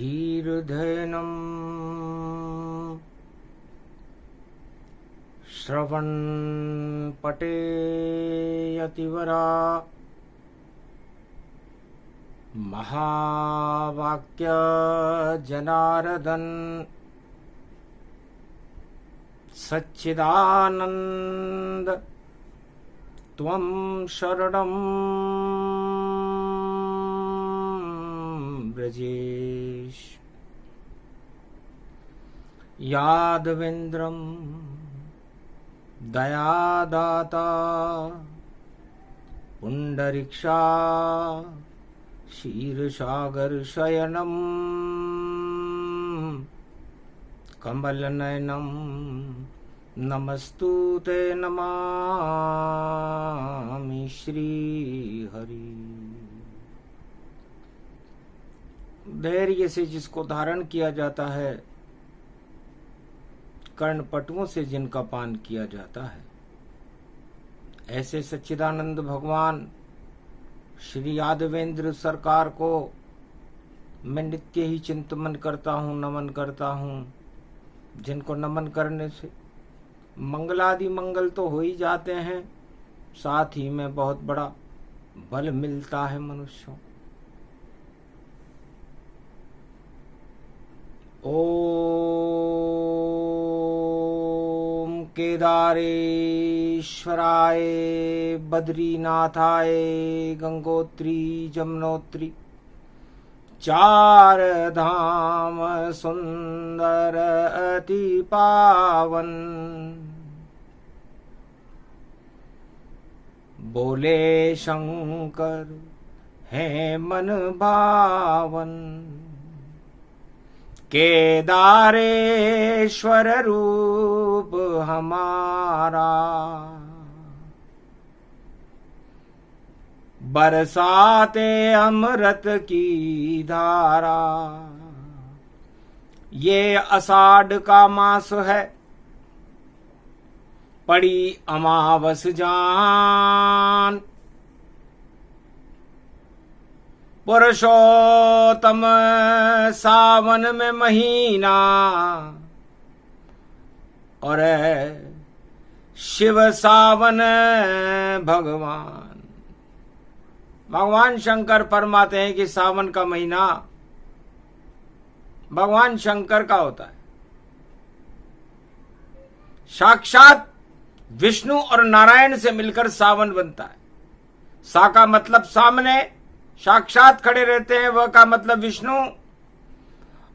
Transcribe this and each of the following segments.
धीर्धेनं श्रवणपटेयतिवरा महावाक्य जनार्दन सच्चिदानंद त्वं शरणं ब्रजेश। यादवेन्द्रं दयादाता पुंडरीक्षा क्षीरसागर शयनं कमलनयनं नमस्तुते नमामि श्रीहरि। धैर्य से जिसको धारण किया जाता है, कर्णपटुओं से जिनका पान किया जाता है, ऐसे सच्चिदानंद भगवान श्री यादवेंद्र सरकार को मैं नित्य ही चिंतन करता हूँ, नमन करता हूँ, जिनको नमन करने से मंगलादि मंगल तो हो ही जाते हैं, साथ ही में बहुत बड़ा बल मिलता है मनुष्यों। ओम केदारेश्वराय बद्रीनाथाय गंगोत्री जमुनोत्री चार धाम सुंदर अति पावन। बोले शंकर है मन भावन, केदारेश्वर रूप हमारा बरसाते अमृत की धारा। ये आषाढ़ का मास है, पड़ी अमावस जान, पुरुषोत्तम सावन में महीना, और शिव सावन भगवान। भगवान शंकर फरमाते हैं कि सावन का महीना भगवान शंकर का होता है। साक्षात विष्णु और नारायण से मिलकर सावन बनता है। सा का मतलब सामने साक्षात खड़े रहते हैं, वह का मतलब विष्णु,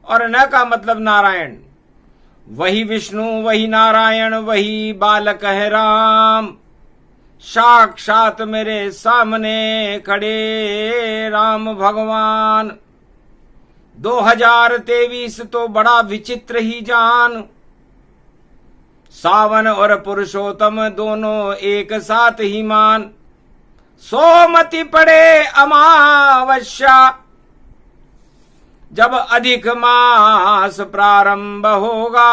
और न का मतलब नारायण। वही विष्णु, वही नारायण, वही बालक है राम, साक्षात मेरे सामने खड़े राम भगवान। 2023 तो बड़ा विचित्र ही जान, सावन और पुरुषोत्तम दोनों एक साथ ही मान। सोमति पड़े अमावस्या, जब अधिक मास प्रारंभ होगा,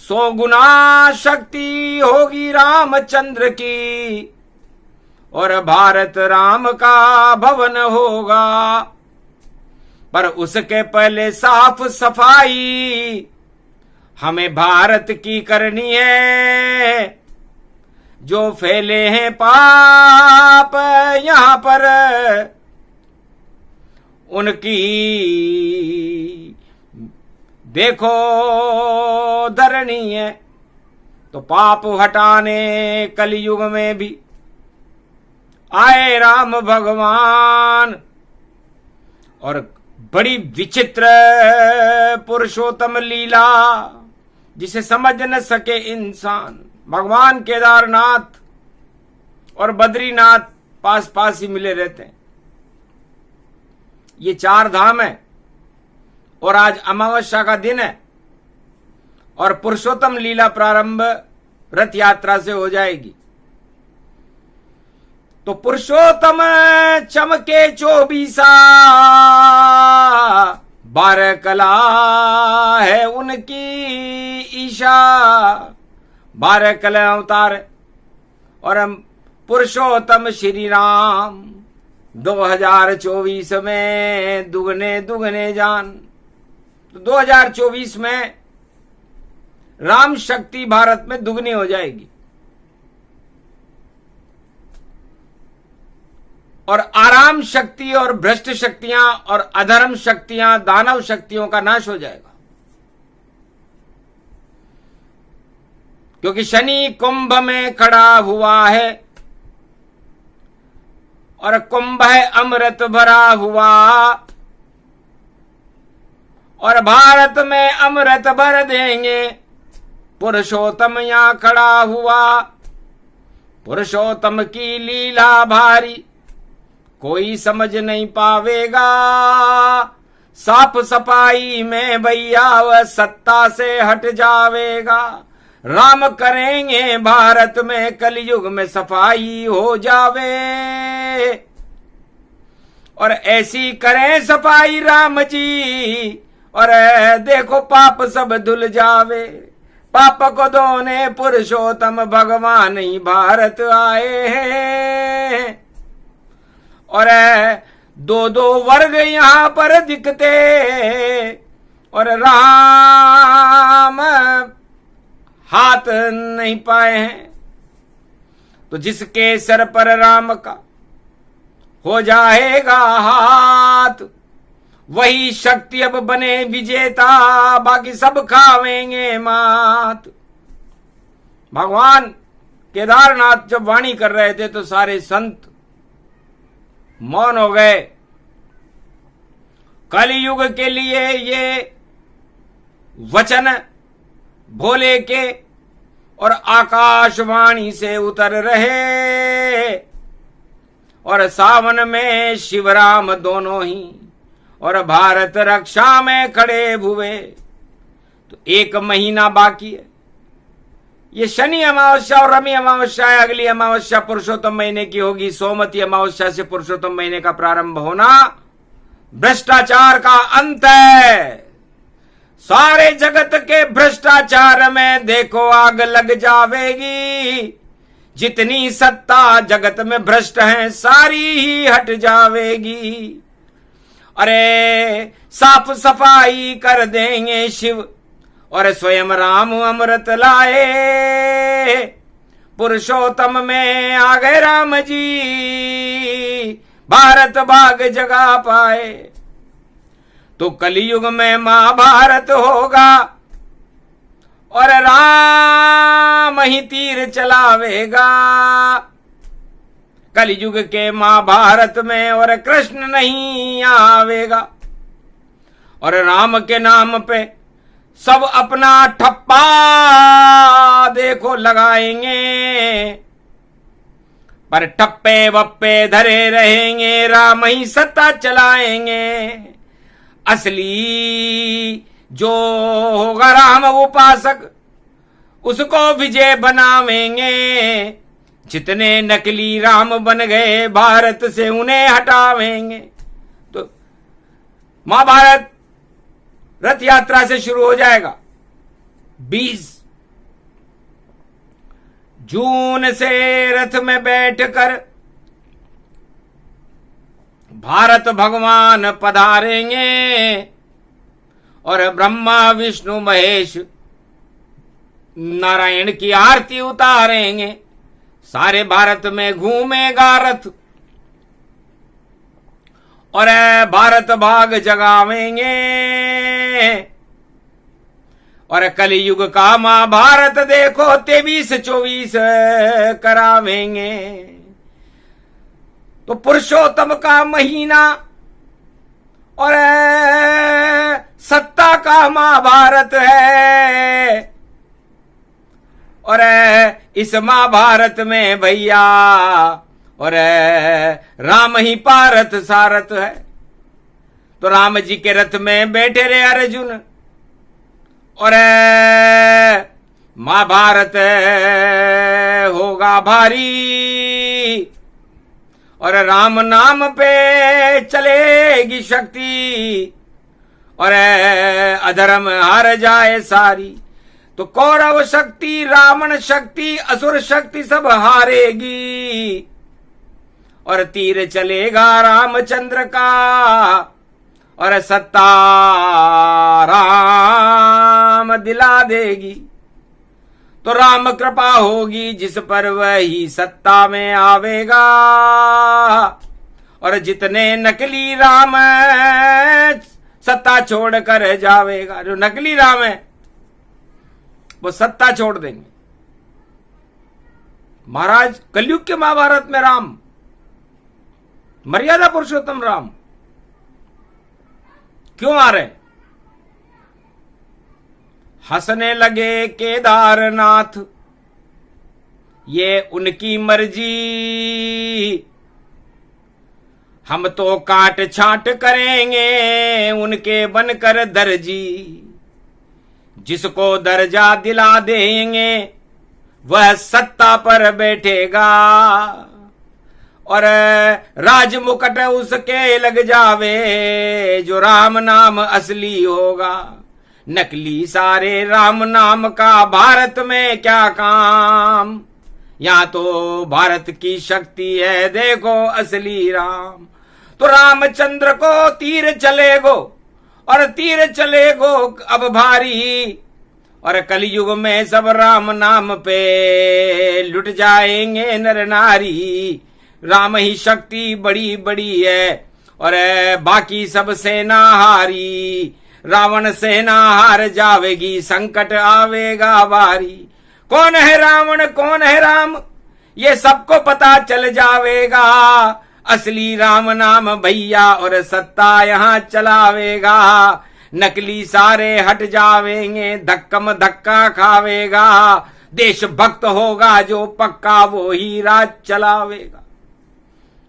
100 गुना शक्ति होगी रामचंद्र की, और भारत राम का भवन होगा। पर उसके पहले साफ सफाई हमें भारत की करनी है। जो फैले हैं पाप यहाँ पर, उनकी देखो धरनी है। तो पाप हटाने कलयुग में भी आए राम भगवान, और बड़ी विचित्र पुरुषोत्तम लीला जिसे समझ न सके इंसान। भगवान केदारनाथ और बद्रीनाथ पास पास ही मिले रहते हैं। ये 4 धाम है, और आज अमावस्या का दिन है, और पुरुषोत्तम लीला प्रारंभ रथ यात्रा से हो जाएगी। तो पुरुषोत्तम चमके 24, 12 कला है उनकी ईशा। 12 कला अवतार, और हम पुरुषोत्तम श्री राम 2024 में दुगने दुगने जान। तो 2024 में राम शक्ति भारत में दुगनी हो जाएगी और आराम शक्ति और भ्रष्ट शक्तियां और अधर्म शक्तियां, दानव शक्तियों का नाश हो जाएगा। क्योंकि शनि कुंभ में खड़ा हुआ है और कुंभ है अमृत भरा हुआ और भारत में अमृत भर देंगे। पुरुषोत्तम यहां खड़ा हुआ, पुरुषोत्तम की लीला भारी कोई समझ नहीं पावेगा। साफ सफाई में भैया वह सत्ता से हट जावेगा। राम करेंगे भारत में कलयुग में सफाई हो जावे और ऐसी करें सफाई राम जी और देखो पाप सब धुल जावे। पाप को धोने पुरुषोत्तम भगवान ही भारत आए हैं और दो दो वर्ग यहां पर दिखते और राम हाथ नहीं पाए हैं। तो जिसके सर पर राम का हो जाएगा हाथ वही शक्ति अब बने विजेता, बाकी सब खावेंगे मात। भगवान केदारनाथ जब वाणी कर रहे थे तो सारे संत मौन हो गए। कलयुग के लिए ये वचन भोले के और आकाशवाणी से उतर रहे और सावन में शिवराम दोनों ही और भारत रक्षा में खड़े हुए। तो 1 महीना बाकी है। ये शनि अमावस्या और रवि अमावस्या है। अगली अमावस्या पुरुषोत्तम महीने की होगी। सोमवती अमावस्या से पुरुषोत्तम महीने का प्रारंभ होना भ्रष्टाचार का अंत है। सारे जगत के भ्रष्टाचार में देखो आग लग जावेगी। जितनी सत्ता जगत में भ्रष्ट है सारी ही हट जावेगी। अरे साफ सफाई कर देंगे शिव और स्वयं राम अमृत लाए। पुरुषोत्तम में आ गए राम जी, भारत भाग जगा पाए। तो कलयुग में महाभारत होगा और राम ही तीर चलावेगा। कलयुग के महाभारत में और कृष्ण नहीं आवेगा और राम के नाम पे सब अपना ठप्पा देखो लगाएंगे पर ठप्पे वप्पे धरे रहेंगे। राम ही सत्ता चलाएंगे। असली जो होगा राम उपासक उसको विजय बनावेंगे। जितने नकली राम बन गए भारत से उन्हें हटावेंगे। तो महाभारत रथ यात्रा से शुरू हो जाएगा। 20 जून से रथ में बैठकर भारत भगवान पधारेंगे और ब्रह्मा विष्णु महेश नारायण की आरती उतारेंगे। सारे भारत में घूमेगा रथ और भारत भाग जगावेंगे और कलयुग का महाभारत देखो 23-24 करावेंगे। तो पुरुषोत्तम का महीना और सत्ता का महाभारत है और इस महाभारत में भैया और राम ही पारथ सारथ है। तो राम जी के रथ में बैठे रहे अर्जुन और महाभारत होगा भारी और राम नाम पे चलेगी शक्ति और अधर्म हार जाए सारी। तो कौरव शक्ति, रावण शक्ति, असुर शक्ति सब हारेगी और तीर चलेगा रामचंद्र का, और सत्ता राम दिला देगी। तो राम कृपा होगी जिस पर वही सत्ता में आवेगा, और जितने नकली राम सत्ता छोड़ कर जावेगा। जो नकली राम है वो सत्ता छोड़ देंगे। महाराज कलयुग के महाभारत में राम, मर्यादा पुरुषोत्तम राम क्यों आ रहे? हंसने लगे केदारनाथ, ये उनकी मर्जी, हम तो काट छांट करेंगे उनके बनकर दर्जी। जिसको दर्जा दिला देंगे वह सत्ता पर बैठेगा, और राज मुकुट उसके लग जावे जो राम नाम असली होगा। नकली सारे राम नाम का भारत में क्या काम, यहाँ तो भारत की शक्ति है देखो असली राम। तो रामचंद्र को तीर चलेगो, और तीर चलेगो अब भारी, और कलयुग में सब राम नाम पे लुट जाएंगे नर नारी। राम ही शक्ति बड़ी बड़ी है, और बाकी सब सेना हारी। रावण सेना हार जावेगी, संकट आवेगा भारी। कौन है रावण कौन है राम ये सबको पता चल जावेगा। असली राम नाम भैया, और सत्ता यहाँ चलावेगा। नकली सारे हट जावेंगे, धक्कम धक्का खावेगा। देशभक्त होगा जो पक्का वो ही राज चलावेगा।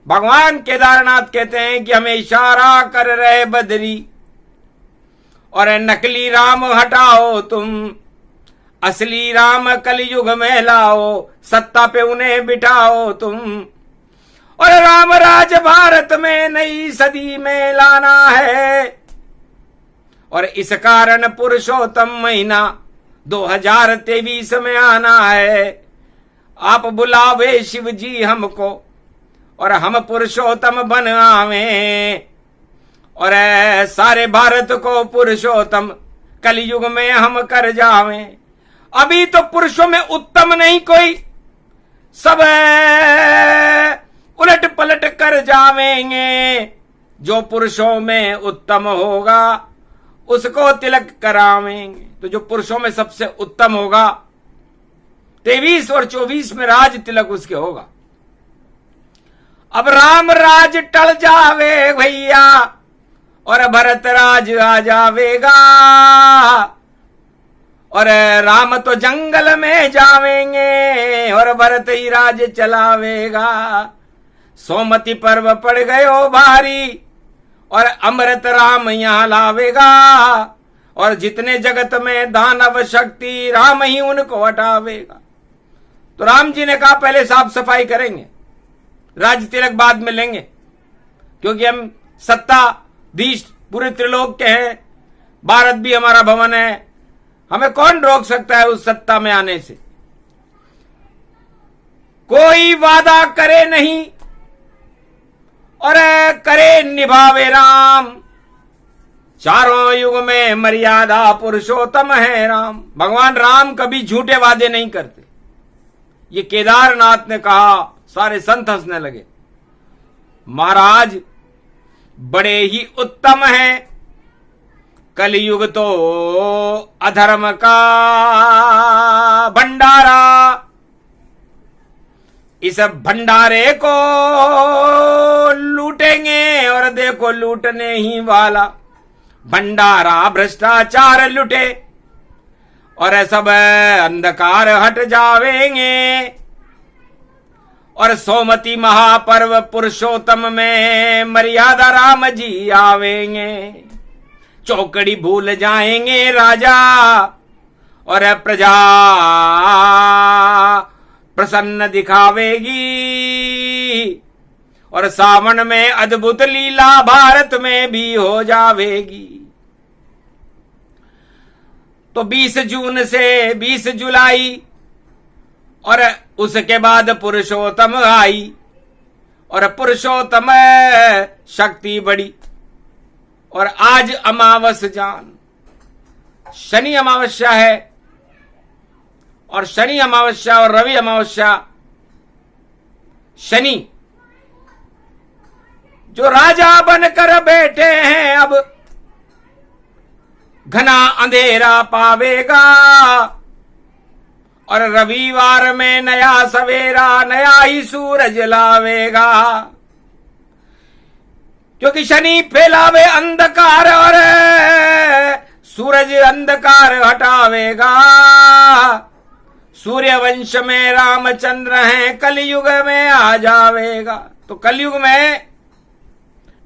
भगवान केदारनाथ कहते हैं कि हमें इशारा कर रहे बदरी, और नकली राम हटाओ तुम, असली राम कलयुग में लाओ, सत्ता पे उन्हें बिठाओ तुम। और राम राज भारत में नई सदी में लाना है, और इस कारण पुरुषोत्तम महीना 2023 में आना है। आप बुलावे शिव जी हमको, और हम पुरुषोत्तम बन आवे, और सारे भारत को पुरुषोत्तम कलयुग में हम कर जावे। अभी तो पुरुषों में उत्तम नहीं कोई, सब उलट पलट कर जावेंगे। जो पुरुषों में उत्तम होगा उसको तिलक करावेंगे। तो जो पुरुषों में सबसे उत्तम होगा 23 और 24 में राज तिलक उसके होगा। अब राम राज टल जावे भैया, और भरत राज आ जावेगा, और राम तो जंगल में जावेंगे, और भरत ही राज चलावेगा। सोमति पर्व पड़ गयो भारी, और अमृत राम यहाँ लावेगा, और जितने जगत में दानव शक्ति राम ही उनको हटावेगा। तो राम जी ने कहा पहले साफ सफाई करेंगे, राज तिलक बाद में लेंगे, क्योंकि हम सत्ताधीश पूरे त्रिलोक के हैं, भारत भी हमारा भवन है, हमें कौन रोक सकता है उस सत्ता में आने से। कोई वादा करे नहीं और करे निभावे राम, चारों युग में मर्यादा पुरुषोत्तम है राम। भगवान राम कभी झूठे वादे नहीं करते। ये केदारनाथ ने कहा, सारे संत हंसने लगे। महाराज बड़े ही उत्तम हैं, कलयुग तो अधर्म का भंडारा, इस भंडारे को लूटेंगे, और देखो लूटने ही वाला भंडारा भ्रष्टाचार लुटे, और सब अंधकार हट जावेंगे, और सोमति महापर्व पुरुषोत्तम में मर्यादा राम जी आवेंगे। चौकड़ी भूल जाएंगे राजा, और प्रजा प्रसन्न दिखावेगी, और सावन में अद्भुत लीला भारत में भी हो जावेगी। तो 20 जून से 20 जुलाई और उसके बाद पुरुषोत्तम आई, और पुरुषोत्तम शक्ति बड़ी। और आज अमावस जान, शनि अमावस्या है, और शनि अमावस्या और रवि अमावस्या, शनि जो राजा बनकर बैठे हैं अब घना अंधेरा पावेगा, और रविवार में नया सवेरा नया ही सूरज लावेगा, क्योंकि शनि फैलावे अंधकार और सूरज अंधकार हटावेगा। सूर्य वंश में रामचंद्र हैं, कलयुग में आ जावेगा। तो कलयुग में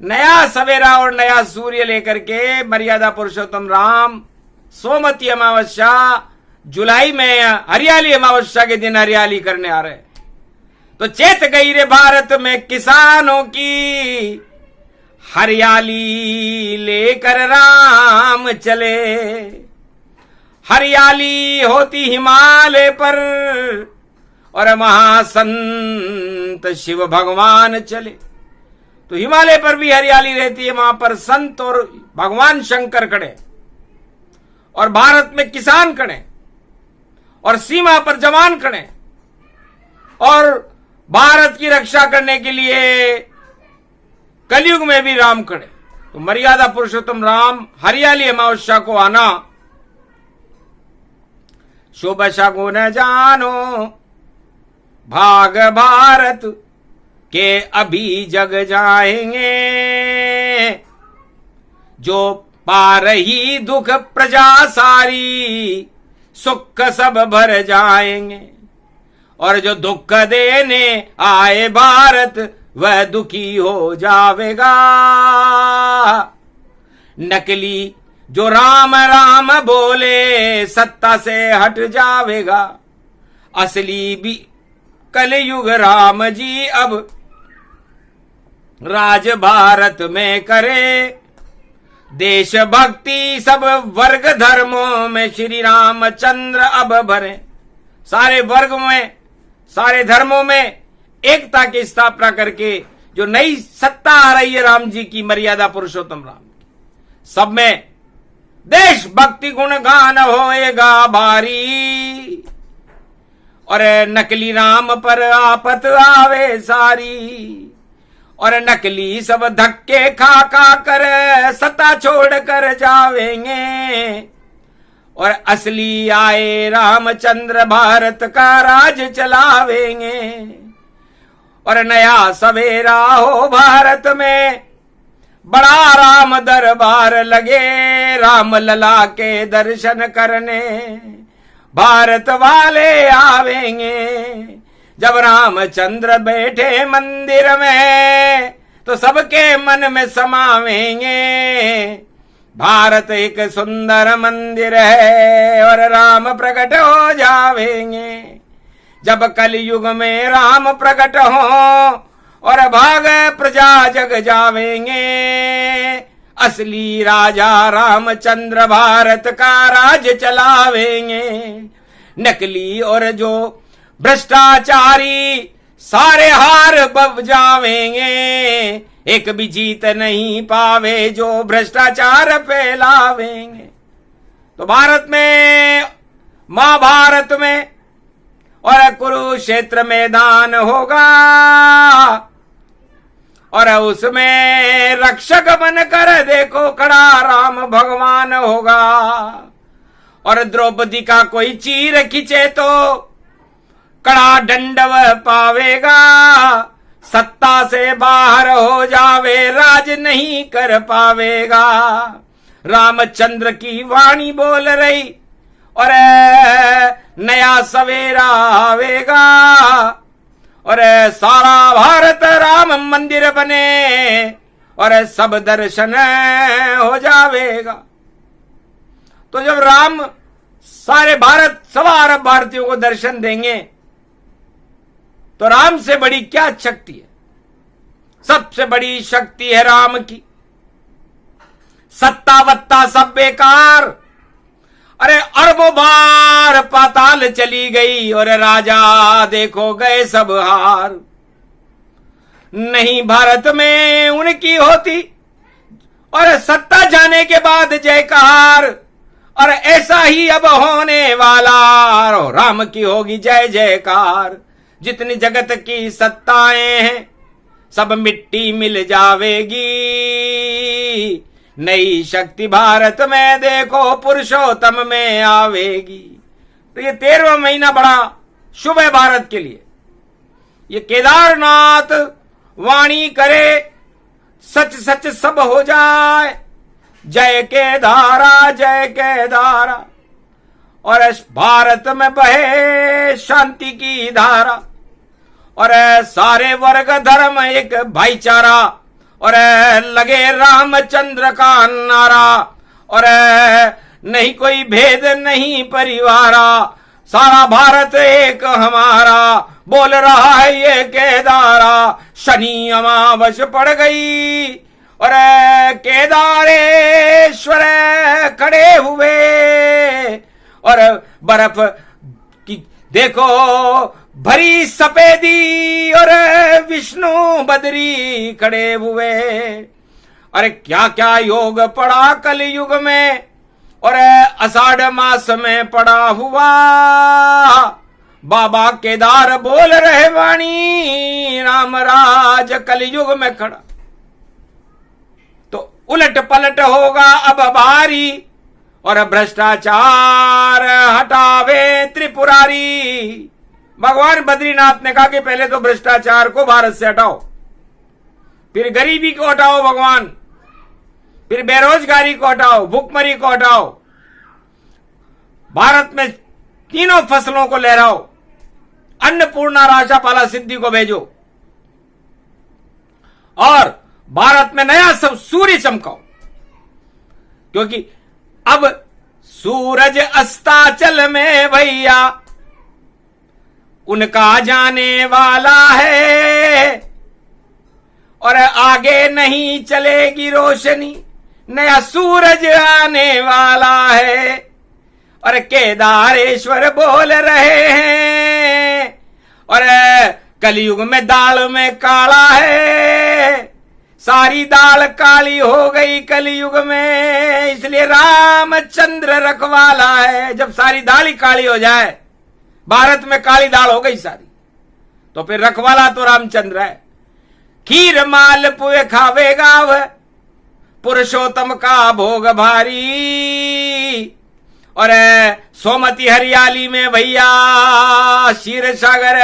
नया सवेरा और नया सूर्य लेकर के मर्यादा पुरुषोत्तम राम सोमवती अमावस्या जुलाई में हरियाली अमावस्या के दिन हरियाली करने आ रहे। तो चेत गई रे भारत में किसानों की, हरियाली लेकर राम चले। हरियाली होती हिमालय पर और महासंत शिव भगवान चले। तो हिमालय पर भी हरियाली रहती है, वहां पर संत और भगवान शंकर खड़े, और भारत में किसान खड़े, और सीमा पर जवान खड़े, और भारत की रक्षा करने के लिए कलयुग में भी राम खड़े। तो मर्यादा पुरुषोत्तम राम हरियाली अमावस्या को आना शुभ शगुन जानो, भाग भारत के अभी जग जाएंगे। जो पा रही दुख प्रजा सारी, सुख सब भर जाएंगे। और जो दुख देने आए भारत, वह दुखी हो जावेगा। नकली जो राम राम बोले, सत्ता से हट जावेगा। असली भी कलयुग राम जी अब राज भारत में करे। देशभक्ति सब वर्ग धर्मों में श्री रामचंद्र अब भरे। सारे वर्ग में, सारे धर्मों में एकता की स्थापना करके जो नई सत्ता आ रही है राम जी की, मर्यादा पुरुषोत्तम राम की, सब में देशभक्ति गुणगान होएगा भारी। और नकली राम पर आफत आवे सारी। और नकली सब धक्के खा खा कर सत्ता छोड़ कर जावेंगे। और असली आए रामचंद्र भारत का राज चलावेंगे। और नया सवेरा हो भारत में, बड़ा राम दरबार लगे। राम लला के दर्शन करने भारत वाले आवेंगे। जब रामचंद्र बैठे मंदिर में, तो सबके मन में समावेंगे। भारत एक सुंदर मंदिर है और राम प्रकट हो जावेंगे। जब कलयुग में राम प्रकट हो और भाग प्रजा जग जावेंगे। असली राजा रामचंद्र भारत का राज चलावेंगे। नकली और जो भ्रष्टाचारी सारे हार बब जावेंगे। एक भी जीत नहीं पावे जो भ्रष्टाचार फैलावेंगे। तो भारत में, महाभारत में और कुरुक्षेत्र मैदान होगा। और उसमें रक्षक बनकर देखो खड़ा राम भगवान होगा। और द्रौपदी का कोई चीर खींचे तो कड़ा दंडव पावेगा। सत्ता से बाहर हो जावे, राज नहीं कर पावेगा। रामचंद्र की वाणी बोल रही और नया सवेरा आवेगा। और सारा भारत राम मंदिर बने और सब दर्शन हो जावेगा। तो जब राम सारे भारत, सवा अरब भारतीयों को दर्शन देंगे, तो राम से बड़ी क्या शक्ति है? सबसे बड़ी शक्ति है राम की। सत्ता वत्ता सब बेकार। अरे अरबों बार पाताल चली गई और राजा देखो गए सब हार। नहीं भारत में उनकी होती, और सत्ता जाने के बाद जयकार, और ऐसा ही अब होने वाला, और राम की होगी जय जयकार। जितनी जगत की सत्ताएं हैं सब मिट्टी मिल जावेगी, नई शक्ति भारत में देखो पुरुषोत्तम में आवेगी। तो ये 13वां महीना बड़ा शुभ है भारत के लिए। ये केदारनाथ वाणी करे, सच सच सब हो जाए, जय केदारा जय केदारा, और भारत में बहे शांति की धारा, और सारे वर्ग धर्म एक भाईचारा, और लगे रामचंद्र का नारा, और नहीं कोई भेद नहीं परिवारा, सारा भारत एक हमारा, बोल रहा है ये केदारा। शनि अमावस पड़ गई और केदारेश्वर खड़े हुए, और बर्फ की देखो भरी सफेदी, और विष्णु बदरी खड़े हुए। अरे क्या क्या योग पड़ा कलयुग में, और आषाढ़ मास में पड़ा हुआ। बाबा केदार बोल रहे वाणी, रामराज कलयुग में खड़ा। तो उलट पलट होगा अब भारी, और भ्रष्टाचार हटावे त्रिपुरारी। भगवान बद्रीनाथ ने कहा कि पहले तो भ्रष्टाचार को भारत से हटाओ, फिर गरीबी को हटाओ भगवान, फिर बेरोजगारी को हटाओ, भूखमरी को हटाओ, भारत में तीनों फसलों को लहराओ, अन्नपूर्णा राजापाला सिद्धि को भेजो, और भारत में नया सब सूर्य चमकाओ। क्योंकि अब सूरज अस्ताचल में भैया उनका जाने वाला है, और आगे नहीं चलेगी रोशनी, नया सूरज आने वाला है। और केदारेश्वर बोल रहे हैं, और कलयुग में दाल में काला है, सारी दाल काली हो गई कलयुग में, इसलिए रामचंद्र रखवाला है। जब सारी दाल ही काली हो जाए, भारत में काली दाल हो गई सारी, तो फिर रखवाला तो रामचंद्र है। खीर माल पुए खावेगा वह, पुरुषोत्तम का भोग भारी, और सोमती हरियाली में भैया क्षीर सागर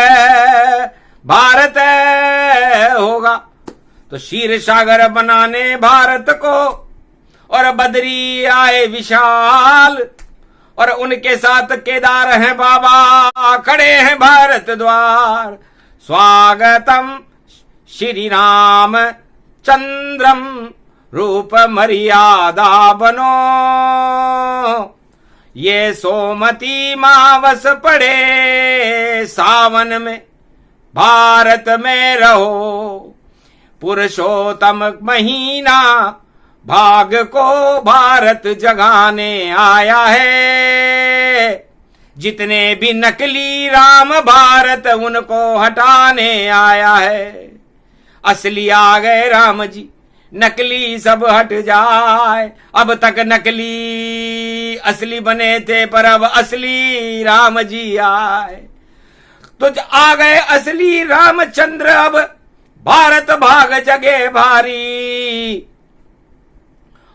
भारत होगा। तो क्षीर सागर बनाने भारत को, और बद्री आए विशाल, और उनके साथ केदार हैं बाबा, खड़े हैं भारत द्वार। स्वागतम श्री राम चंद्रम, रूप मर्यादा बनो, ये सोमती मावस पड़े सावन में, भारत में रहो। पुरुषोत्तम महीना भाग को भारत जगाने आया है। जितने भी नकली राम भारत उनको हटाने आया है। असली आ गए राम जी, नकली सब हट जाए। अब तक नकली असली बने थे, पर अब असली राम जी आए। तो आ गए असली रामचंद्र, अब भारत भाग जगे भारी।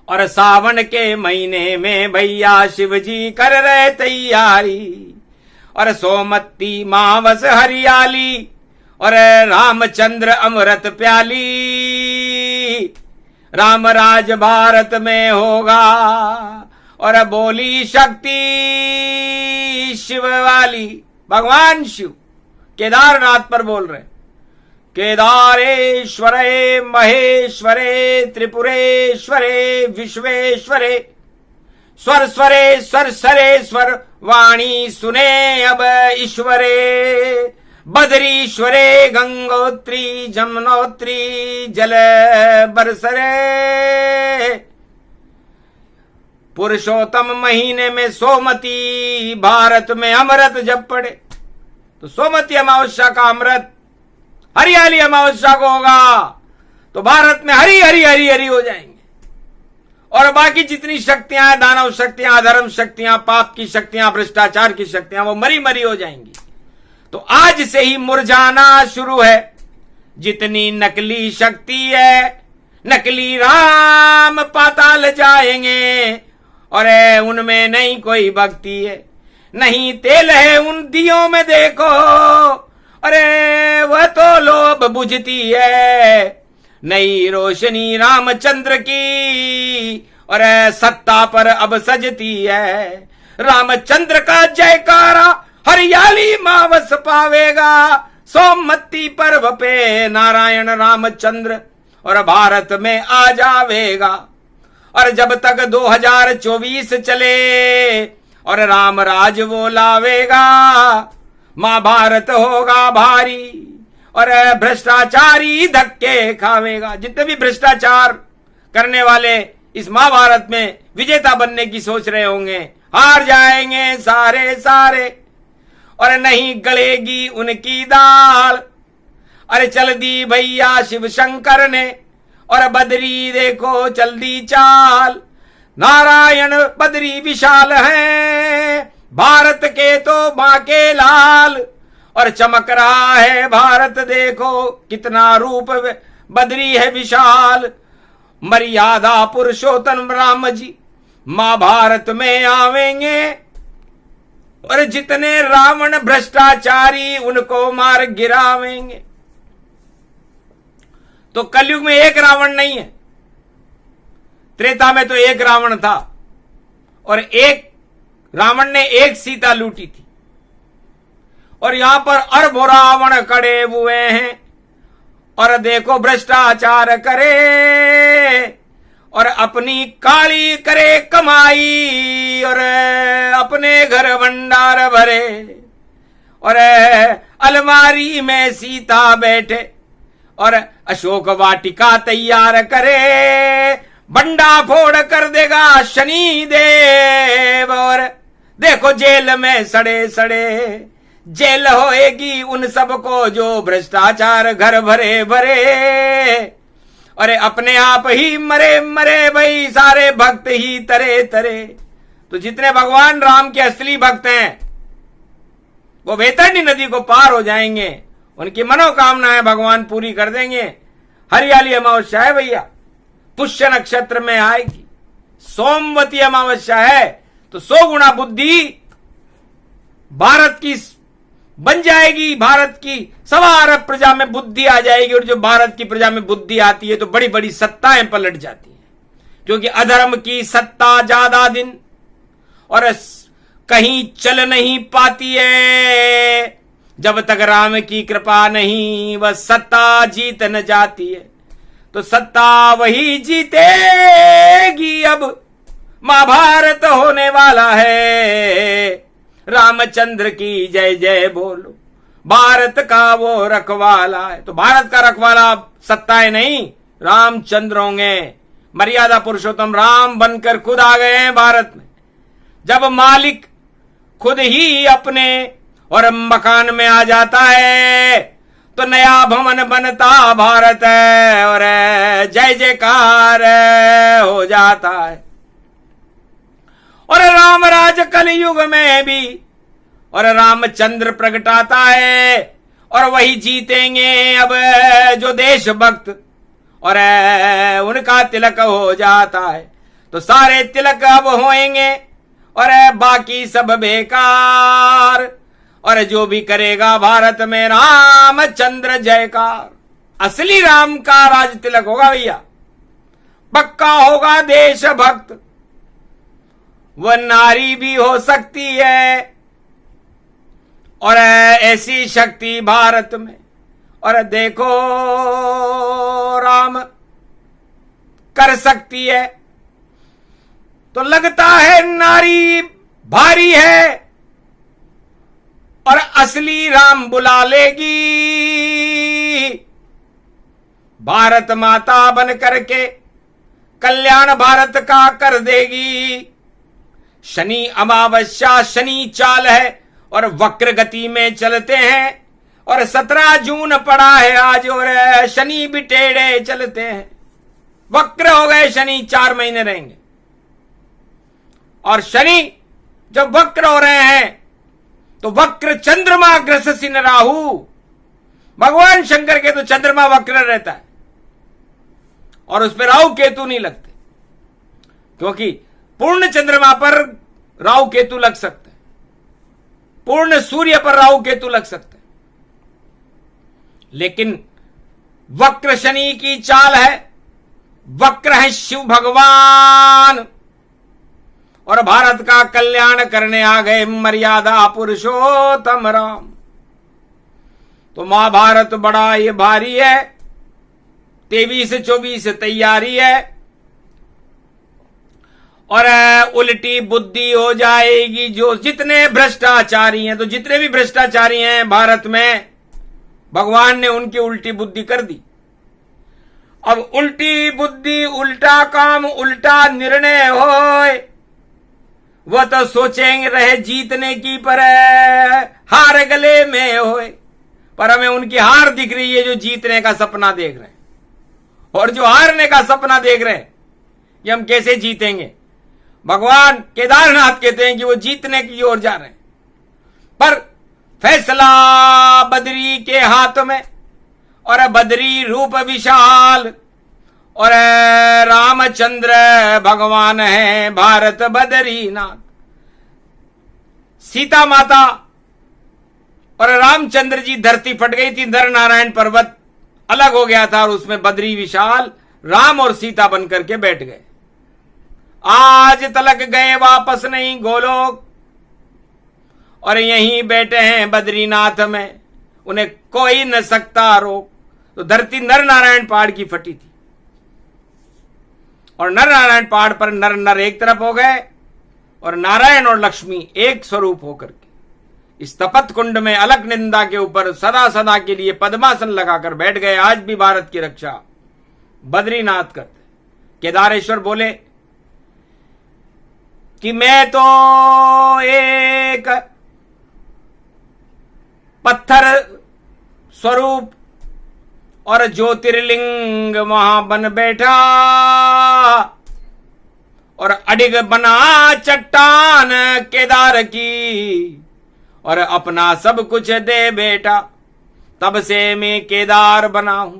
और सावन के महीने में भैया शिव जी कर रहे तैयारी। और सोमती मावस हरियाली, और रामचंद्र अमृत प्याली। रामराज भारत में होगा, और बोली शक्ति शिव वाली। भगवान शिव केदारनाथ पर बोल रहे, केदारेश्वरे महेश्वरे त्रिपुरेश्वरे विश्वेश्वरे, स्वर स्वरे स्वर सरे स्वर, वाणी सुने अब ईश्वरे। बद्रीश्वरे गंगोत्री जमुनोत्री, जल बरसरे। पुरुषोत्तम महीने में सोमती भारत में अमृत जब पड़े, तो सोमती अमावस्या का अमृत हरियाली अमावस्या को होगा तो भारत में हरी हरी हरी हरी हो जाएंगे, और बाकी जितनी शक्तियां हैं, दानव शक्तियां, अधर्म शक्तियां, पाप की शक्तियां, भ्रष्टाचार की शक्तियां, वो मरी मरी हो जाएंगी। तो आज से ही मुरझाना शुरू है। जितनी नकली शक्ति है, नकली राम पाताल जाएंगे, और उनमें नहीं कोई भक्ति है, नहीं तेल है उन दियों में देखो, अरे वह तो लोभ बुझती है, नई रोशनी रामचंद्र की, और सत्ता पर अब सजती है। रामचंद्र का जयकारा हरियाली मावस पावेगा, सोमवती पर्व पे नारायण रामचंद्र और भारत में आ जावेगा। और जब तक 2024 चले और राम राज वो लावेगा, महाभारत होगा भारी और भ्रष्टाचारी धक्के खावेगा। जितने भी भ्रष्टाचार करने वाले इस महाभारत में विजेता बनने की सोच रहे होंगे, हार जाएंगे सारे सारे, और नहीं गलेगी उनकी दाल। अरे चल दी भैया शिव शंकर ने, और बदरी देखो चल दी चाल, नारायण बदरी विशाल है, भारत के तो मां के लाल, और चमक रहा है भारत देखो कितना रूप बदरी है विशाल। मर्यादा पुरुषोत्तम राम जी महाभारत में आवेंगे, और जितने रावण भ्रष्टाचारी उनको मार गिरावेंगे। तो कलयुग में एक रावण नहीं है, त्रेता में तो एक रावण था, और एक रावण ने एक सीता लूटी थी, और यहां पर अरबों रावण खड़े हुए हैं, और देखो भ्रष्टाचार करे और अपनी काली करे कमाई, और अपने घर भंडार भरे, और अलमारी में सीता बैठे, और अशोक वाटिका तैयार करे, बंडा फोड़ कर देगा शनि देव, और देखो जेल में सड़े सड़े जेल होएगी उन सबको जो भ्रष्टाचार घर भरे भरे, अरे अपने आप ही मरे मरे भाई सारे भक्त ही तरे तरे। तो जितने भगवान राम के असली भक्त हैं वो वैतरणी नदी को पार हो जाएंगे, उनकी मनोकामनाएं भगवान पूरी कर देंगे। हरियाली अमावस्या है भैया, पुष्य नक्षत्र में आएगी, सोमवती अमावस्या है, तो 100 गुना बुद्धि भारत की बन जाएगी, भारत की 1.25 अरब प्रजा में बुद्धि आ जाएगी, और जो भारत की प्रजा में बुद्धि आती है तो बड़ी बड़ी सत्ताएं पलट जाती हैं, क्योंकि अधर्म की सत्ता ज्यादा दिन और कहीं चल नहीं पाती है, जब तक राम की कृपा नहीं वह सत्ता जीत न जाती है। तो सत्ता वही जीतेगी, अब महाभारत होने वाला है, रामचंद्र की जय जय बोलो, भारत का वो रखवाला है। तो भारत का रखवाला सत्ताएं नहीं, रामचंद्र होंगे, मर्यादा पुरुषोत्तम राम बनकर खुद आ गए हैं भारत में। जब मालिक खुद ही अपने और मकान में आ जाता है तो नया भवन बनता भारत है, और जय जयकार हो जाता है। और रामराज कलयुग में भी और रामचंद्र प्रगटाता है, और वही जीतेंगे अब जो देशभक्त, और उनका तिलक हो जाता है। तो सारे तिलक अब होएंगे और बाकी सब बेकार, और जो भी करेगा भारत में रामचंद्र जयकार। असली राम का राज तिलक होगा भैया, पक्का होगा देशभक्त, वह नारी भी हो सकती है, और ऐसी शक्ति भारत में। और देखो राम कर सकती है, तो लगता है नारी भारी है, और असली राम बुला लेगी भारत माता बन करके, कल्याण भारत का कर देगी। शनि अमावस्या शनि चाल है, और वक्र गति में चलते हैं, और 17 जून पड़ा है आज, और शनि भी टेढ़े चलते हैं, वक्र हो गए शनि, 4 महीने रहेंगे। और शनि जब वक्र हो रहे हैं तो वक्र चंद्रमा ग्रससिन राहु, भगवान शंकर के तो चंद्रमा वक्र रहता है और उस पर राहु केतु नहीं लगते, क्योंकि पूर्ण चंद्रमा पर राहु केतु लग सकते हैं, पूर्ण सूर्य पर राहु केतु लग सकते हैं, लेकिन वक्र शनि की चाल है, वक्र है शिव भगवान, और भारत का कल्याण करने आ गए मर्यादा पुरुषोत्तम राम। तो महाभारत बड़ा ये भारी है, 23-24 तैयारी है, और उल्टी बुद्धि हो जाएगी। जो जितने भ्रष्टाचारी हैं, तो जितने भी भ्रष्टाचारी हैं भारत में, भगवान ने उनकी उल्टी बुद्धि कर दी। अब उल्टी बुद्धि, उल्टा काम, उल्टा निर्णय होए, वह तो सोचेंगे रहे जीतने की, पर हार गले में होए। पर हमें उनकी हार दिख रही है जो जीतने का सपना देख रहे हैं, और जो हारने का सपना देख रहे हैं कि हम कैसे जीतेंगे। भगवान केदारनाथ कहते हैं कि वो जीतने की ओर जा रहे हैं, पर फैसला बद्री के हाथ में, और बद्री रूप विशाल, और रामचंद्र भगवान है भारत बद्रीनाथ। सीता माता और रामचंद्र जी, धरती फट गई थी, नर नारायण पर्वत अलग हो गया था, और उसमें बद्री विशाल राम और सीता बनकर के बैठ गए। आज तलक गए वापस नहीं गोलोक, और यहीं बैठे हैं बद्रीनाथ में, उन्हें कोई न सकता रोक। तो धरती नर नारायण पहाड़ की फटी थी, और नर नारायण पहाड़ पर नर नर एक तरफ हो गए, और नारायण और लक्ष्मी एक स्वरूप होकर के इस तपत कुंड में अलक निंदा के ऊपर सदा सदा के लिए पद्मासन लगाकर बैठ गए। आज भी भारत की रक्षा बद्रीनाथ करते। केदारेश्वर बोले कि मैं तो एक पत्थर स्वरूप और ज्योतिर्लिंग वहां बन बैठा, और अडिग बना चट्टान केदार की, और अपना सब कुछ दे बेटा। तब से मैं केदार बना हूं,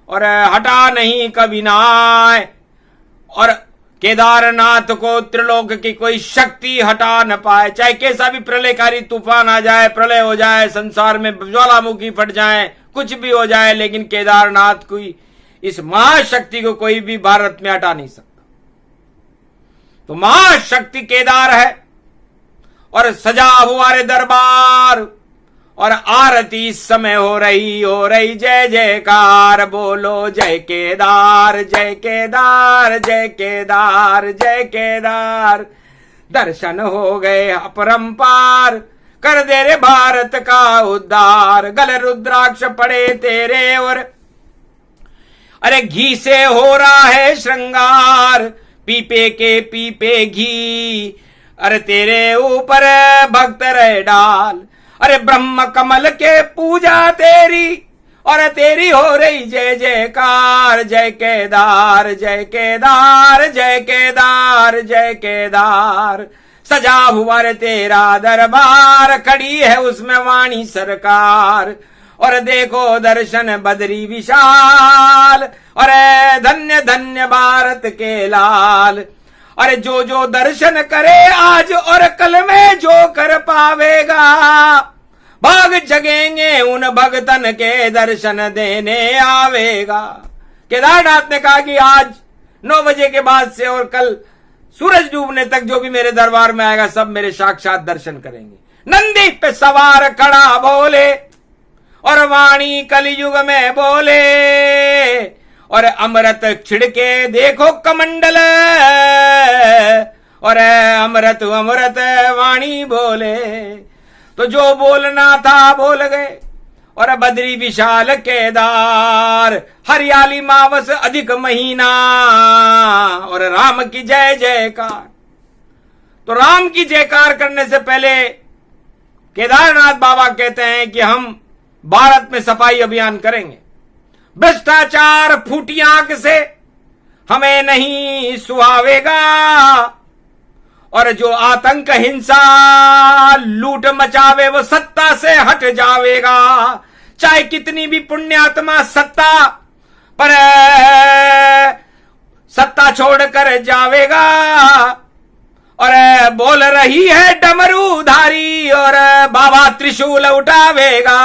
और हटा नहीं कभी नाय। और केदारनाथ को त्रिलोक की कोई शक्ति हटा न पाए, चाहे कैसा भी प्रलयकारी तूफान आ जाए, प्रलय हो जाए, संसार में ज्वालामुखी फट जाए, कुछ भी हो जाए, लेकिन केदारनाथ की इस महाशक्ति को कोई भी भारत में हटा नहीं सकता। तो महाशक्ति केदार है, और सजा हुआ रे दरबार, और आरती इस समय हो रही, जय जयकार बोलो, जय केदार जय केदार जय केदार जय केदार। दर्शन हो गए अपरंपार, कर दे रे भारत का उद्धार। गल रुद्राक्ष पड़े तेरे, और अरे घी से हो रहा है श्रृंगार, पीपे के पीपे घी, अरे तेरे ऊपर भक्त रहे डाल। अरे ब्रह्म कमल के पूजा तेरी, और तेरी हो रही जय जयकार, जय केदार जय केदार जय केदार जय केदार। सजा हुआ रे तेरा दरबार, खड़ी है उसमें वाणी सरकार, और देखो दर्शन बद्री विशाल, अरे धन्य धन्य भारत के लाल। अरे जो जो दर्शन करे आज और कल में जो कर पावेगा, भाग जगेंगे उन भगतन के दर्शन देने आवेगा। केदारनाथ ने कहा कि आज 9 बजे के बाद से और कल सूरज डूबने तक जो भी मेरे दरबार में आएगा सब मेरे साक्षात दर्शन करेंगे। नंदी पे सवार खड़ा बोले, और वाणी कलयुग में बोले, और अमृत छिड़के देखो कमंडल, और अमृत अमृत वाणी बोले। तो जो बोलना था बोल गए, और बद्री विशाल केदार, हरियाली मावस अधिक महीना, और राम की जय जयकार। तो राम की जयकार करने से पहले केदारनाथ बाबा कहते हैं कि हम भारत में सफाई अभियान करेंगे। भ्रष्टाचार फूटी आंख से हमें नहीं सुहावेगा, और जो आतंक हिंसा लूट मचावे वो सत्ता से हट जावेगा। चाहे कितनी भी पुण्यात्मा सत्ता पर सत्ता छोड़कर जावेगा। और बोल रही है डमरूधारी और बाबा त्रिशूल उठावेगा।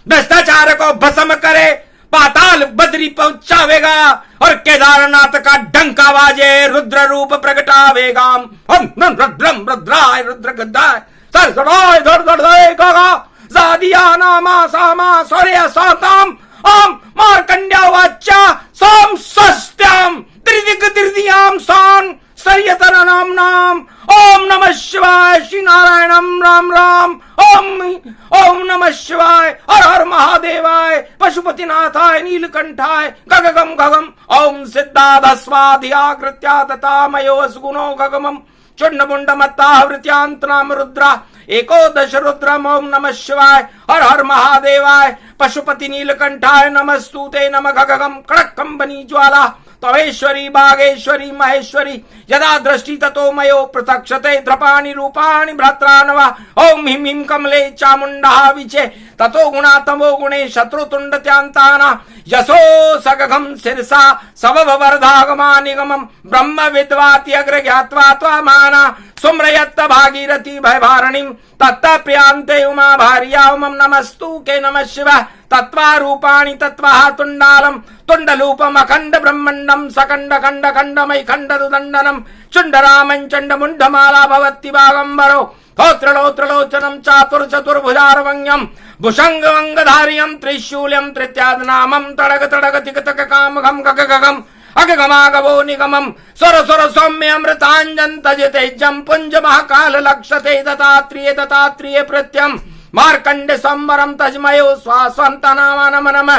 भ्रष्टाचार को भस्म करे, पाताल बद्री पहुंचावेगा, और केदारनाथ का डंका बाजे रुद्र रूप प्रगटावेगा। रुद्रम रुद्राय रुद्र गद्दाय सरसराय धड़ गागा जादिया नामा सामा सौर्य साताम ओम मार्कंड्या वाचा सोम सस्त्यम त्रिदिग त्रिदियाम सान सरियतर नाम नाम ओम नमः शिवाय श्री नारायणम राम राम ओम नमः शिवाय हर हर महादेवाय पशुपतिनाथाय नीलकंठाय गगगम गगम ओम सिद्धाधस्वाधियाकृत्या तथा मयोऽसगुणो गगमम चुंड मुंड मत्तावृत्यांत नाम रुद्रा एकोदश रुद्रम ओम नमः शिवाय हर हर महादेवाय पशुपति नीलकंठाय नमस्तुते नमः गगगम कड़क्कम बनी ज्वाला तवेश्वरी बागेश्वरी महेश्वरी यदा दृष्टि ततो मयो पृथक्षते द्रपाणि रूपाणि भ्रात्रानवा ओम हिम हिम कमले चामुंडा विचे ततो गुणा तमो गुणे शत्रुतुंड त्यांताना यशो सगघम शिरसा सववर्धागमा निगमम ब्रह्म विद्वाति अग्र ज्ञात्वा त्वामाना सुम्रयत्त भागीरथी भयभारणिम तत्त प्रियांते उमा भार्या उमम नमस्तु के नमः शिवाय तत्वा रूपाणि तत्वा तुंडालम तुंडलूपम अखंड ब्रह्मंडम सकंड खंड खंडमय खंड दुदंडनम चुंडरामं चंड मुंडमाला भवति बागंबरो होत्रलोत्रलोचनम चातुर चतुर्भुजारवंग्यम भुषंग अंगधारियम त्रिशूल्यम तृत्यादनामम तड़ग तड़ग तिकतक काम घम गग गगम अगगमागवो निगमम स्वर स्वर सौम्य अमृतांजन तजतेजम पुंज महाकाल लक्षते दत्तात्रेय प्रत्यम मार्कंड संवरम तजमयो स्वास्वंतनाम नम नम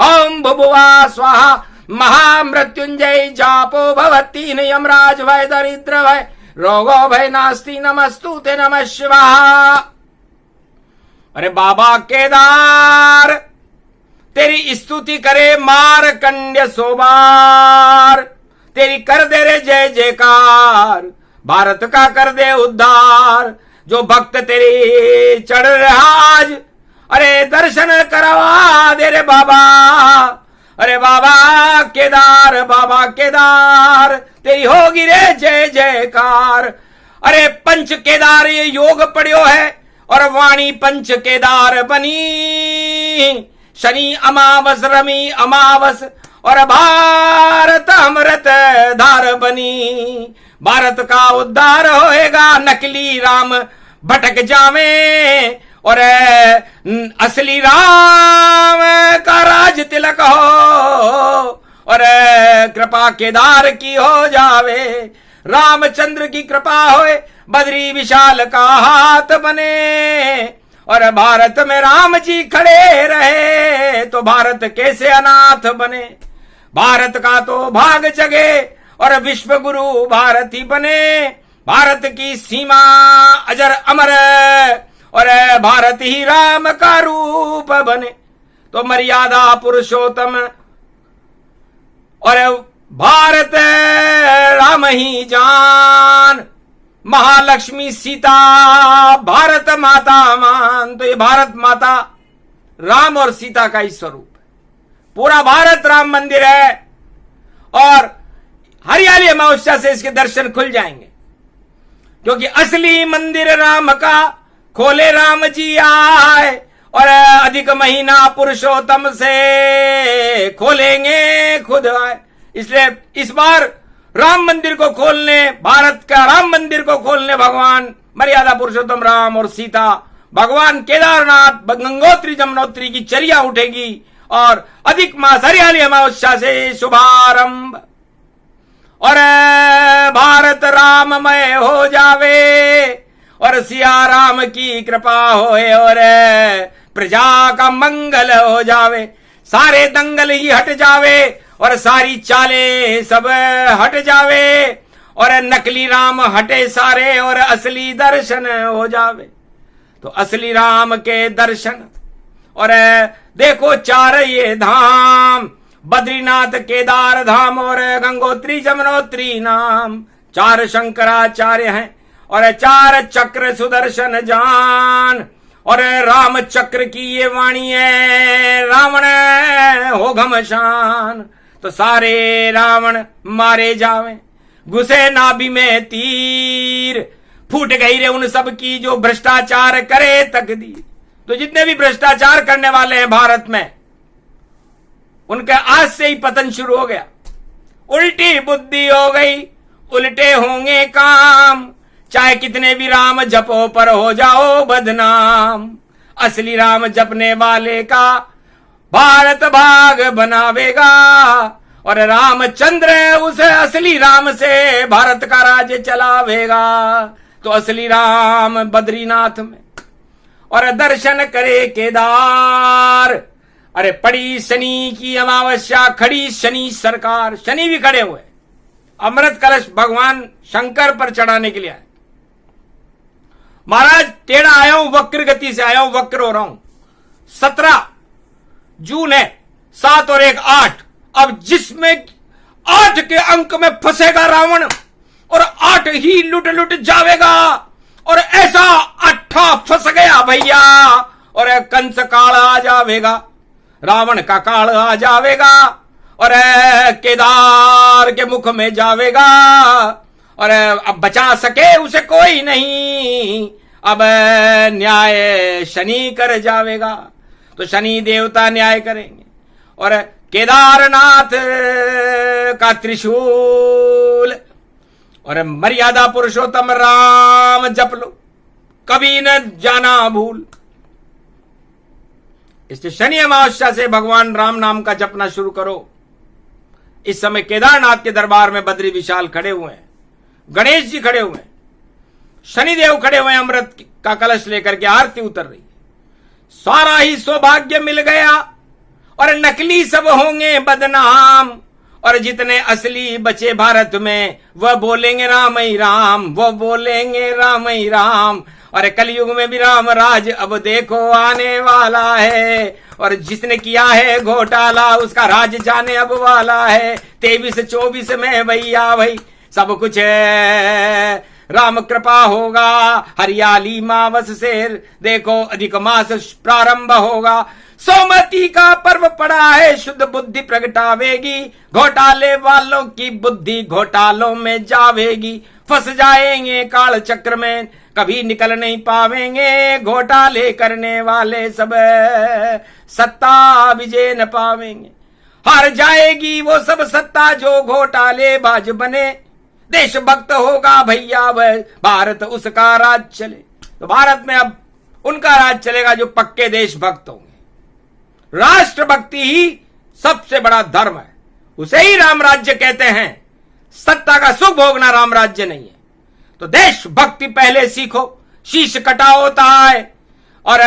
ओम भुभुवा स्वाहा महामृत्युंजय जापो भवती यमराज भय दरिद्र भय रोगो भय नास्ति नमस्तुते नमः शिवाय। अरे बाबा केदार तेरी स्तुति करे मारकंड्य सोबार, तेरी कर दे रे जय जयकार, भारत का कर दे उद्धार। जो भक्त तेरी चढ़ रहा आज, अरे दर्शन करवा दे रे बाबा। अरे बाबा केदार तेरी होगी रे जय जयकार। अरे पंच केदार ये योग पढ़ियो है और वाणी पंच केदार बनी। शनि अमावस रमी अमावस और भारत अमृत धार बनी। भारत का उद्धार होएगा, नकली राम भटक जावे और असली राम का राज तिलक हो और कृपा केदार की हो जावे। रामचंद्र की कृपा होए, बद्री विशाल का हाथ बने और भारत में राम जी खड़े रहे तो भारत कैसे अनाथ बने। भारत का तो भाग जगे और विश्व गुरु भारत ही बने। भारत की सीमा अजर अमर और भारत ही राम का रूप बने। तो मर्यादा पुरुषोत्तम और भारत राम ही जान। महालक्ष्मी सीता भारत माता मान। तो ये भारत माता राम और सीता का ही स्वरूप है। पूरा भारत राम मंदिर है और हरियाली अमावस्या से इसके दर्शन खुल जाएंगे, क्योंकि असली मंदिर राम का खोले राम जी आए और अधिक महीना पुरुषोत्तम से खोलेंगे खुद आए। इसलिए इस बार राम मंदिर को खोलने, भारत का राम मंदिर को खोलने भगवान मर्यादा पुरुषोत्तम राम और सीता, भगवान केदारनाथ गंगोत्री जमुनोत्री की चर्या उठेगी और अधिक मास हरियाली अमावस्या से शुभारंभ और भारत राममय हो जावे और सिया राम की कृपा होए और प्रजा का मंगल हो जावे। सारे दंगल ही हट जावे और सारी चालें सब हट जावे और नकली राम हटे सारे और असली दर्शन हो जावे। तो असली राम के दर्शन और देखो 4 ये धाम, बद्रीनाथ केदार धाम और गंगोत्री जमुनोत्री नाम। 4 शंकराचार्य हैं और 4 चक्र सुदर्शन जान। और राम चक्र की ये वाणी है, रावण हो घमशान। तो सारे रावण मारे जावे, घुसे नाभि में तीर, फूट गई रे उन सब की जो भ्रष्टाचार करे तकदीर। तो जितने भी भ्रष्टाचार करने वाले हैं भारत में, उनका आज से ही पतन शुरू हो गया। उल्टी बुद्धि हो गई, उल्टे होंगे काम, चाहे कितने भी राम जपो पर हो जाओ बदनाम। असली राम जपने वाले का भारत भाग बनावेगा, और रामचंद्र उस असली राम से भारत का राज्य चलावेगा। तो असली राम बद्रीनाथ में और दर्शन करे केदार। अरे पड़ी शनि की अमावस्या, खड़ी शनि सरकार, शनि भी खड़े हुए, अमृत कलश भगवान शंकर पर चढ़ाने के लिए आए। महाराज टेढ़ा आया हूं, वक्र गति से आया हूं, वक्र हो रहा हूं। 17 जून है, 7 और 1 8। अब जिसमें 8 के अंक में फंसेगा रावण और 8 ही लुट लुट जावेगा। और ऐसा 8 फंस गया भैया, और कंस काल आ जावेगा, रावण का काल आ जावेगा, और केदार के मुख में जावेगा। और अब बचा सके उसे कोई नहीं, अब न्याय शनि कर जावेगा। तो शनि देवता न्याय करेंगे, और केदारनाथ का त्रिशूल और मर्यादा पुरुषोत्तम राम जप लो, कभी न जाना भूल। इसलिए शनि अमावस्या से भगवान राम नाम का जपना शुरू करो। इस समय केदारनाथ के दरबार में बद्री विशाल खड़े हुए हैं, गणेश जी खड़े हुए हैं, शनिदेव खड़े हुए हैं, अमृत का कलश लेकर के आरती उतर रही है। सारा ही सौभाग्य मिल गया और नकली सब होंगे बदनाम, और जितने असली बचे भारत में वह बोलेंगे राम ही राम, वह बोलेंगे राम ही राम। और कलयुग में भी राम राज अब देखो आने वाला है, और जिसने किया है घोटाला उसका राज जाने अब वाला है। 23-24 में भैया भाई सब कुछ है, राम कृपा होगा। हरियाली मावस से देखो अधिक मास प्रारंभ होगा। सोमती का पर्व पड़ा है, शुद्ध बुद्धि प्रगटावेगी, घोटाले वालों की बुद्धि घोटालों में जावेगी। फंस जाएंगे काल चक्र में, कभी निकल नहीं पावेंगे, घोटाले करने वाले सब सत्ता विजय न पावेंगे। हार जाएगी वो सब सत्ता जो घोटाले बाज बने, देशभक्त होगा भैया वह भारत उसका राज चले। तो भारत में अब उनका राज चलेगा जो पक्के देशभक्त होंगे। राष्ट्रभक्ति ही सबसे बड़ा धर्म है, उसे ही राम राज्य कहते हैं। सत्ता का सुख भोगना राम राज्य नहीं है। तो देशभक्ति पहले सीखो, शीश कटाओ ताए और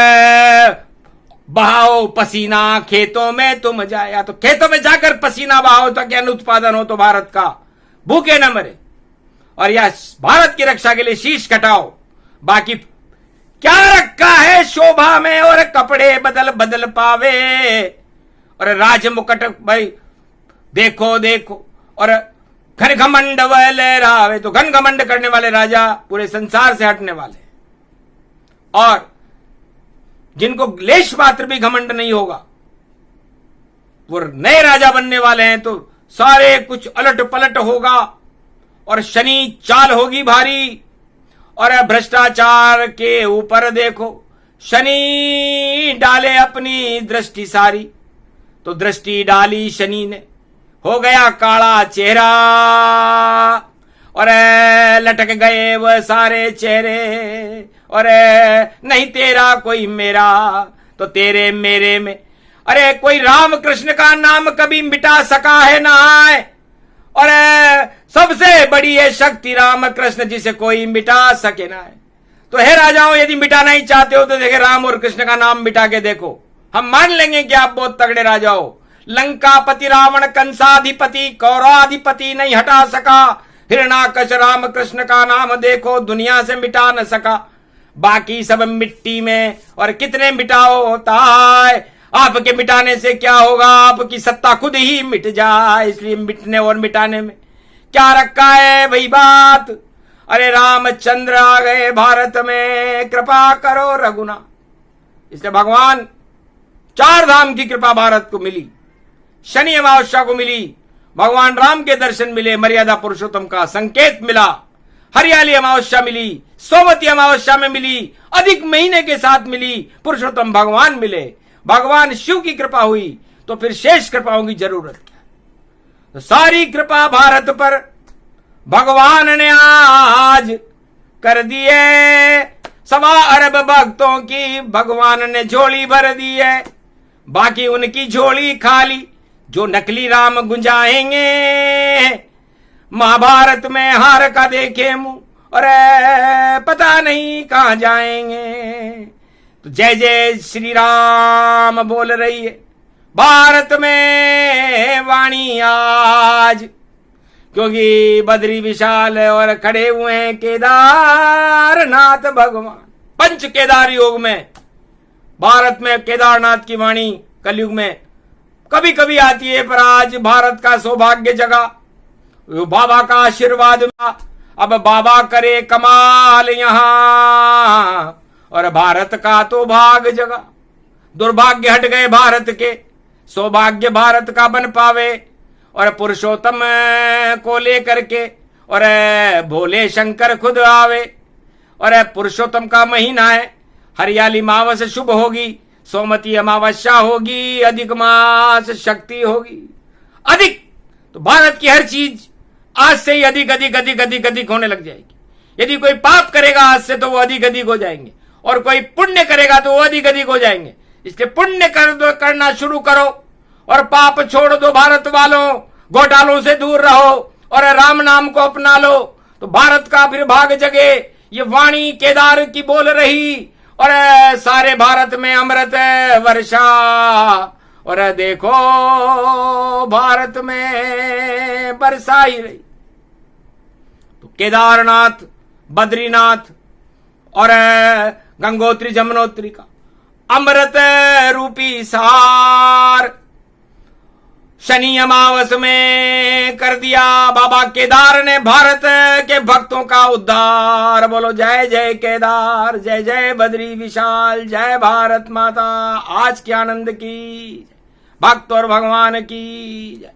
बहाओ पसीना खेतों में तुम जाए। या तो खेतों में जाकर पसीना बहाओ ताकि अन्न उत्पादन हो तो भारत का, भूखे न मरे। और या भारत की रक्षा के लिए शीश कटाओ। बाकी क्या रखा है शोभा में, और कपड़े बदल बदल पावे, और राज मुकुट भाई देखो देखो, और घन घमंड वह लहरावे। तो घन घमंड करने वाले राजा पूरे संसार से हटने वाले, और जिनको लेश मात्र भी घमंड नहीं होगा वो नए राजा बनने वाले हैं। तो सारे कुछ अलट पलट होगा, और शनि चाल होगी भारी। और भ्रष्टाचार के ऊपर देखो शनि डाले अपनी दृष्टि सारी। तो दृष्टि डाली शनि ने, हो गया काला चेहरा, और लटक गए वह सारे चेहरे। और नहीं तेरा कोई मेरा, तो तेरे मेरे में। अरे कोई राम कृष्ण का नाम कभी मिटा सका है ना है, और सबसे बड़ी है शक्ति राम कृष्ण जिसे कोई मिटा सके ना है। तो हे राजाओं, यदि मिटाना ही चाहते हो तो देखे राम और कृष्ण का नाम मिटा के देखो, हम मान लेंगे कि आप बहुत तगड़े राजा हो। लंकापति रावण कंसाधिपति कौराधिपति नहीं हटा सका, हिरणाकश राम कृष्ण का नाम देखो दुनिया से मिटा न सका। बाकी सब मिट्टी में। और कितने मिटाओ होता है, आपके मिटाने से क्या होगा, आपकी सत्ता खुद ही मिट जाए। इसलिए मिटने और मिटाने में क्या रखा है भाई बात। अरे रामचंद्र आ गए भारत में, कृपा करो रघुनाथ। इसलिए भगवान चार धाम की कृपा भारत को मिली, शनि अमावस्या को मिली, भगवान राम के दर्शन मिले, मर्यादा पुरुषोत्तम का संकेत मिला, हरियाली अमावस्या मिली, सोमवती अमावस्या में मिली, अधिक महीने के साथ मिली, पुरुषोत्तम भगवान मिले, भगवान शिव की कृपा हुई, तो फिर शेष कृपाओं की जरूरत क्या। तो सारी कृपा भारत पर भगवान ने आज कर दिए, 1.25 अरब भक्तों की भगवान ने झोली भर दी है। बाकी उनकी झोली खाली जो नकली राम गुंजाएंगे, महाभारत में हार का देखे मुंह, और पता नहीं कहां जाएंगे। तो जय जय श्री राम बोल रही है भारत में वाणी आज, क्योंकि बद्री विशाल और खड़े हुए हैं केदारनाथ भगवान। पंच केदार योग में भारत में केदारनाथ की वाणी कलयुग में कभी कभी आती है, पर आज भारत का सौभाग्य जगा, बाबा का आशीर्वाद मिला। अब बाबा करे कमाल यहां, और भारत का तो भाग जगा। दुर्भाग्य हट गए भारत के, सौभाग्य भारत का बन पावे। और पुरुषोत्तम को लेकर के और भोले शंकर खुद आवे। और पुरुषोत्तम का महीना है, हरियाली मावस शुभ होगी, सोमवती अमावस्या होगी, अधिक मास शक्ति होगी। अधिक तो भारत की हर चीज आज से ही अधिक अधिक अधिक अधिक अधिक होने लग जाएगी। यदि कोई पाप करेगा आज से तो वो अधिक अधिक हो जाएंगे, और कोई पुण्य करेगा तो वो अधिक अधिक हो जाएंगे। इसलिए पुण्य करना शुरू करो और पाप छोड़ दो भारत वालों, घोटालों से दूर रहो और राम नाम को अपना लो, तो भारत का फिर भाग जगे। ये वाणी केदार की बोल रही, और सारे भारत में अमृत वर्षा। और देखो भारत में बरसा ही रही। तो केदारनाथ, बद्रीनाथ और गंगोत्री जमुनोत्री का अमृत रूपी सार शनि अमावस में कर दिया बाबा केदार ने भारत के भक्तों का उद्धार। बोलो जय जय केदार, जय जय बद्री विशाल, जय भारत माता। आज के आनंद की, भक्त और भगवान की जय।